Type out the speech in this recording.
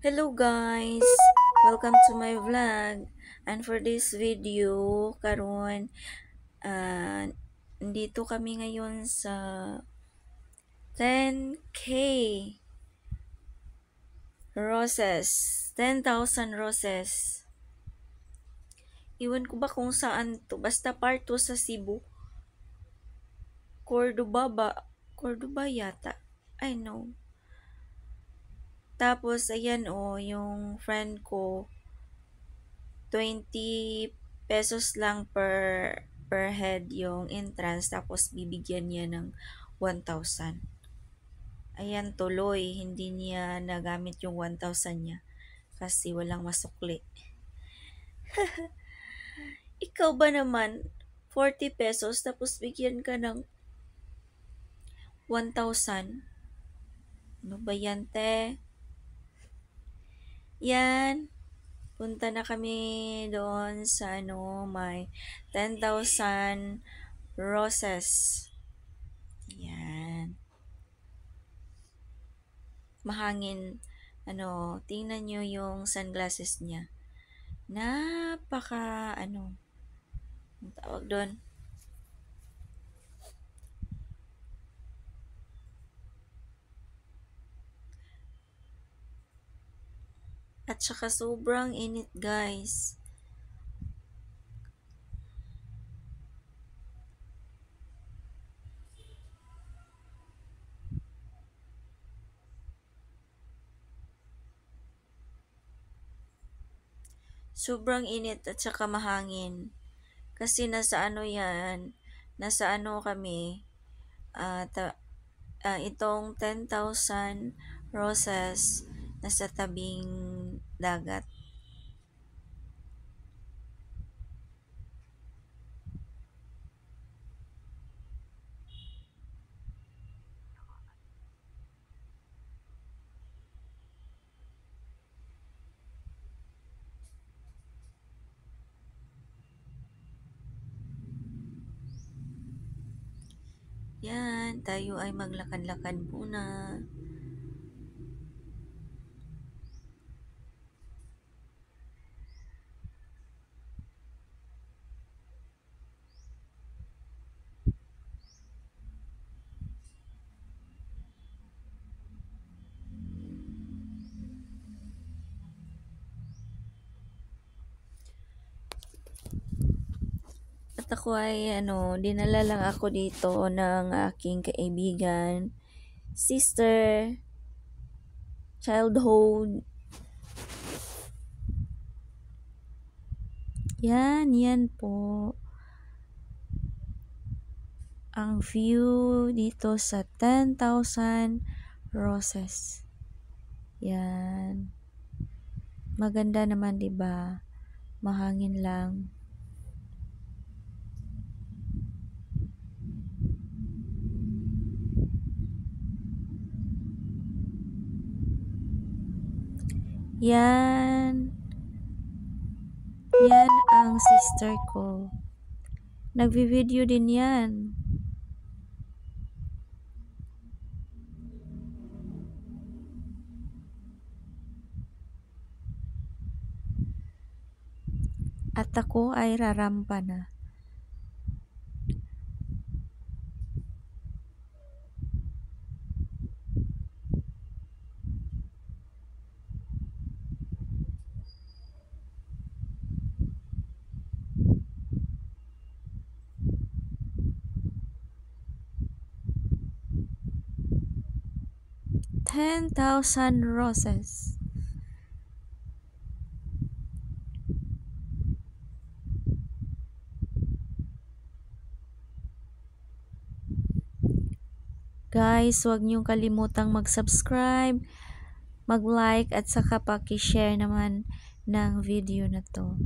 Hello guys! Welcome to my vlog. And for this video, karon nandito kami ngayon sa 10K roses. 10,000 roses. Iwan ko ba kung saan to? Basta part 2 sa Cebu. Cordoba ba? Cordoba yata. I know. Tapos, ayan yung friend ko, 20 pesos lang per head yung entrance, tapos bibigyan niya ng 1,000. Ayan, tuloy, hindi niya nagamit yung 1,000 niya kasi walang masukli. Ikaw ba naman, 40 pesos tapos bigyan ka ng 1,000? Ano ba yan, te? Yan, punta na kami doon sa may 10,000 roses. Yan. Mahangin. Tingnan nyo yung sunglasses niya. Napaka, ang tawag doon. At saka sobrang init, guys. Sobrang init at saka mahangin. Kasi nasa yan, nasa kami, itong 10,000 roses nasa tabing dagat. Yan, tayo ay maglakad-lakad muna. At ako ay dinala lang ako dito ng aking kaibigan, sister, childhood. Yan po. Ang view dito sa 10,000 roses. Yan. Maganda naman, 'di ba? Mahangin lang. Yan. Yan ang sister ko. Nagvi-video din yan. At ako ay rarampa na. $10,000 roses. Guys, huwag niyong kalimutang mag-subscribe, mag-like at saka paki-share naman ng video na to.